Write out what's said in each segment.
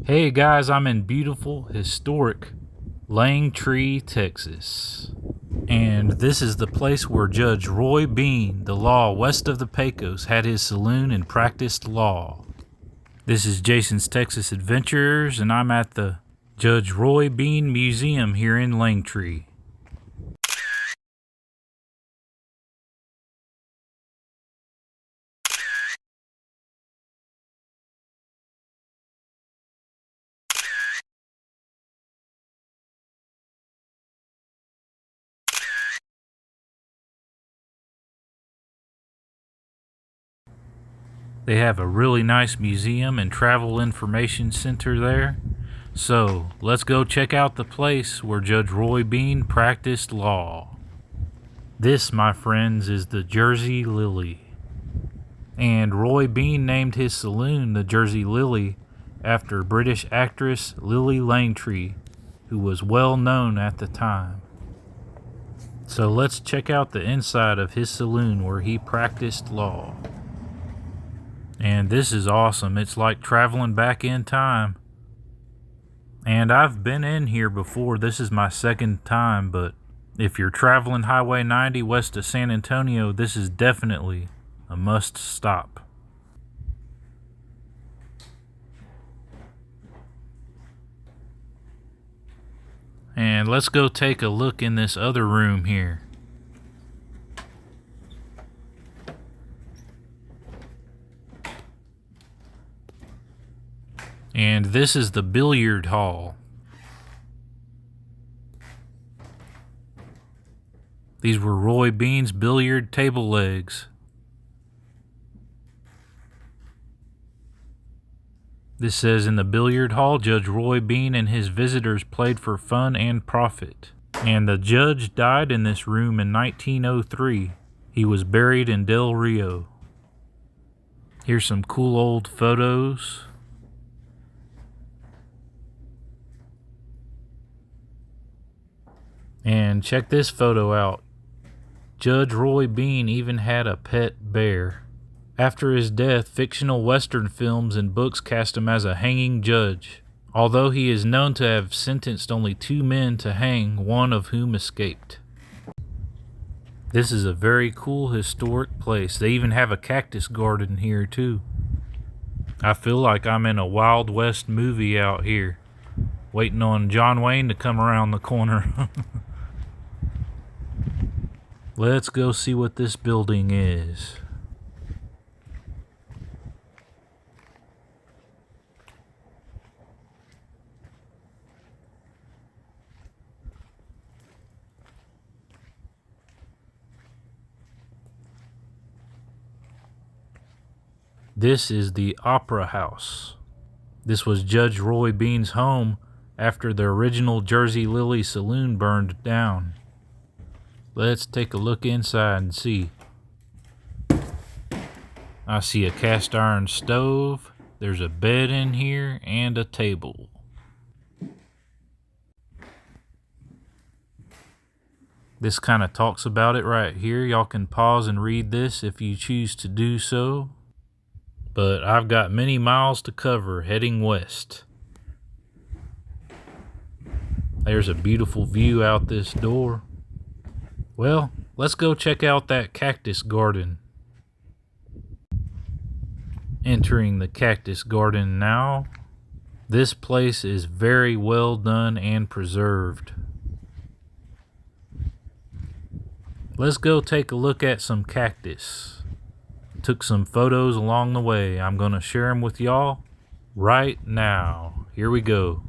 Hey guys, I'm in beautiful, historic Langtry, Texas. And this is the place where Judge Roy Bean, the law west of the Pecos, had his saloon and practiced law. This is Jason's Texas Adventures, and I'm at the Judge Roy Bean Museum here in Langtry. They have a really nice museum and travel information center there. So, let's go check out the place where Judge Roy Bean practiced law. This, my friends, is the Jersey Lily. And Roy Bean named his saloon the Jersey Lily after British actress Lily Langtry, who was well known at the time. So let's check out the inside of his saloon where he practiced law. And this is awesome. It's like traveling back in time. And I've been in here before. This is my second time, but if you're traveling Highway 90 west of San Antonio, this is definitely a must stop. And let's go take a look in this other room here. And this is the billiard hall. These were Roy Bean's billiard table legs. This says, in the billiard hall, Judge Roy Bean and his visitors played for fun and profit. And the judge died in this room in 1903. He was buried in Del Rio. Here's some cool old photos. And check this photo out. Judge Roy Bean even had a pet bear. After his death, fictional Western films and books cast him as a hanging judge, although he is known to have sentenced only 2 men to hang, one of whom escaped. This is a very cool historic place. They even have a cactus garden here too. I feel like I'm in a Wild West movie out here, waiting on John Wayne to come around the corner. Let's go see what this building is. This is the Opera House. This was Judge Roy Bean's home after the original Jersey Lily Saloon burned down. Let's take a look inside and see. I see a cast iron stove. There's a bed in here and a table. This kind of talks about it right here. Y'all can pause and read this if you choose to do so. But I've got many miles to cover heading west. There's a beautiful view out this door. Well, let's go check out that cactus garden. Entering the cactus garden now. This place is very well done and preserved. Let's go take a look at some cactus. Took some photos along the way. I'm going to share them with y'all right now. Here we go.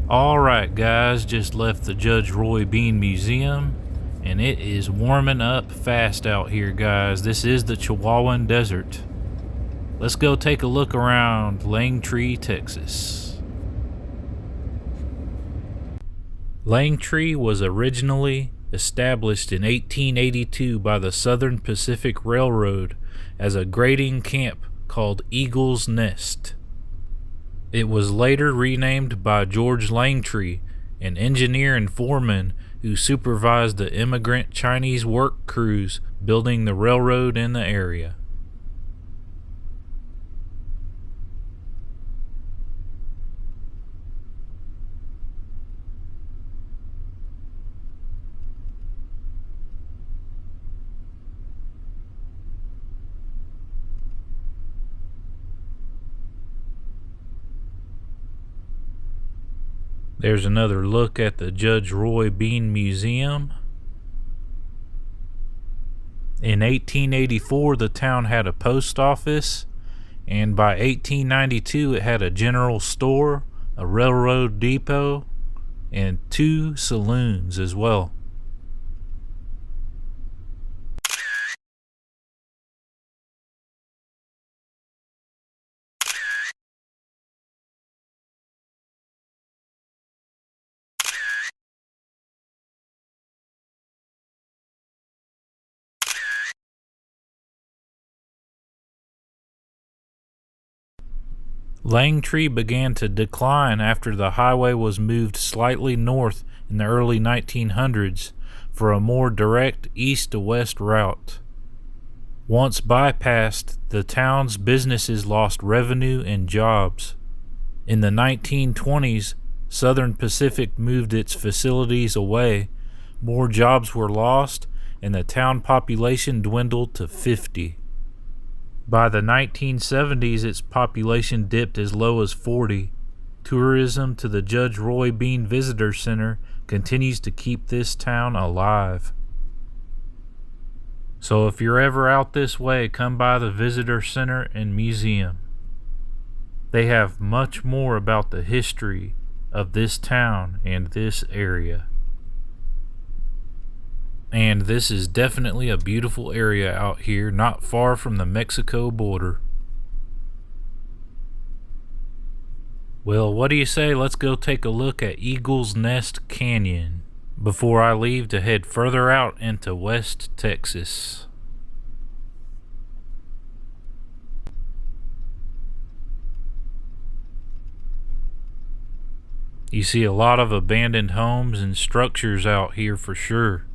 Alright guys, just left the Judge Roy Bean Museum, and it is warming up fast out here, guys. This is the Chihuahuan Desert. Let's go take a look around Langtry, Texas. Langtry was originally established in 1882 by the Southern Pacific Railroad as a grading camp called Eagle's Nest. It was later renamed by George Langtry, an engineer and foreman who supervised the immigrant Chinese work crews building the railroad in the area. There's another look at the Judge Roy Bean Museum. In 1884, the town had a post office, and by 1892, it had a general store, a railroad depot, and 2 saloons as well. Langtry began to decline after the highway was moved slightly north in the early 1900s for a more direct east-to-west route. Once bypassed, the town's businesses lost revenue and jobs. In the 1920s, Southern Pacific moved its facilities away, more jobs were lost, and the town population dwindled to 50. By the 1970s, its population dipped as low as 40. Tourism to the Judge Roy Bean Visitor Center continues to keep this town alive. So if you're ever out this way, come by the Visitor Center and Museum. They have much more about the history of this town and this area. And this is definitely a beautiful area out here, not far from the Mexico border. Well, what do you say? Let's go take a look at Eagle's Nest Canyon before I leave to head further out into West Texas. You see a lot of abandoned homes and structures out here for sure.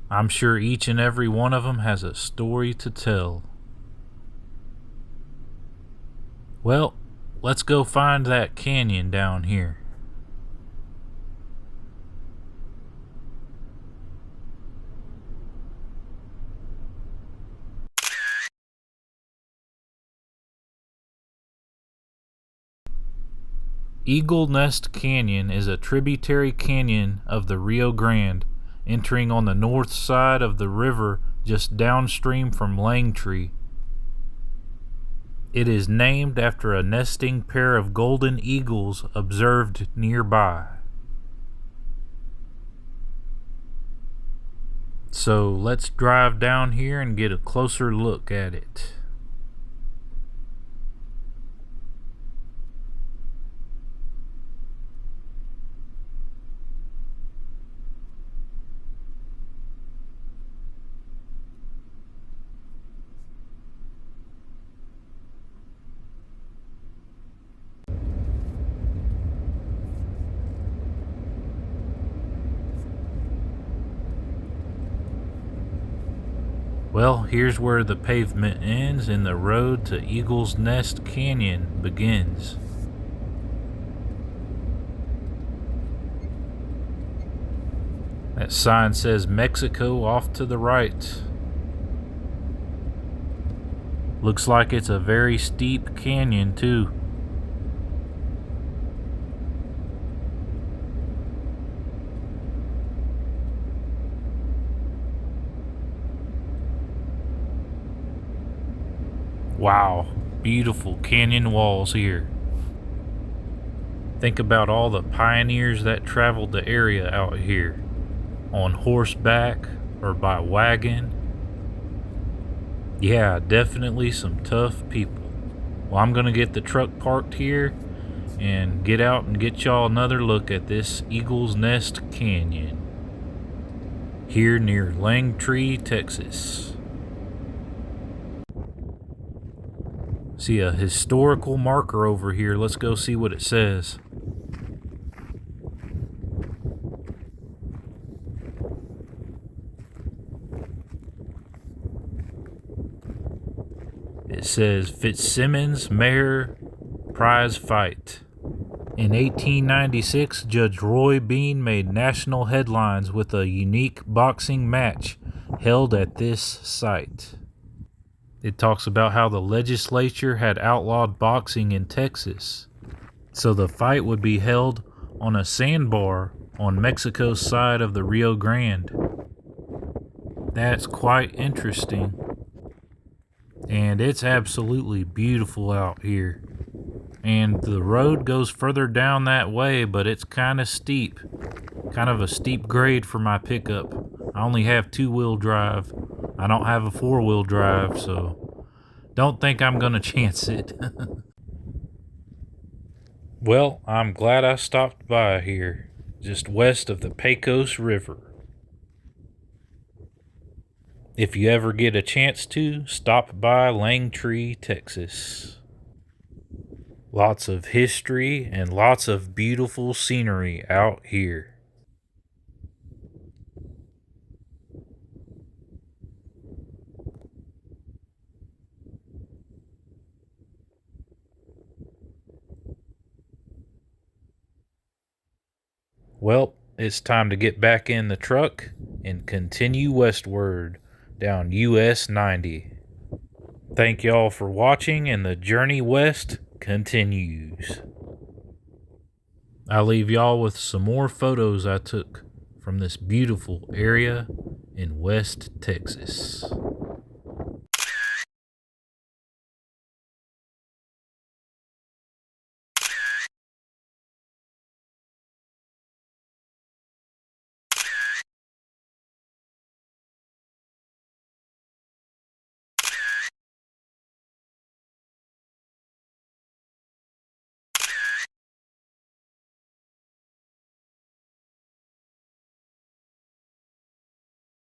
I'm sure each and every one of them has a story to tell. Well, let's go find that canyon down here. Eagle Nest Canyon is a tributary canyon of the Rio Grande, entering on the north side of the river just downstream from Langtry. It is named after a nesting pair of golden eagles observed nearby. So let's drive down here and get a closer look at it. Well, here's where the pavement ends and the road to Eagle's Nest Canyon begins. That sign says Mexico off to the right. Looks like it's a very steep canyon too. Wow, beautiful canyon walls here. Think about all the pioneers that traveled the area out here on horseback or by wagon. Yeah, definitely some tough people. Well, I'm gonna get the truck parked here and get out and get y'all another look at this Eagle's Nest Canyon here near Langtry, Texas. See a historical marker over here. Let's go see what it says. It says Fitzsimmons Mayor Prize Fight. In 1896, Judge Roy Bean made national headlines with a unique boxing match held at this site. It talks about how the legislature had outlawed boxing in Texas, so the fight would be held on a sandbar on Mexico's side of the Rio Grande. That's quite interesting, and it's absolutely beautiful out here. And the road goes further down that way, but it's kind of steep. Kind of a steep grade for my pickup. I only have 2-wheel drive. I don't have a 4-wheel drive, so don't think I'm gonna chance it. Well, I'm glad I stopped by here, just west of the Pecos River. If you ever get a chance to, stop by Langtry, Texas. Lots of history and lots of beautiful scenery out here. Well, it's time to get back in the truck and continue westward down US 90. Thank y'all for watching, and the journey west continues. I'll leave y'all with some more photos I took from this beautiful area in West Texas.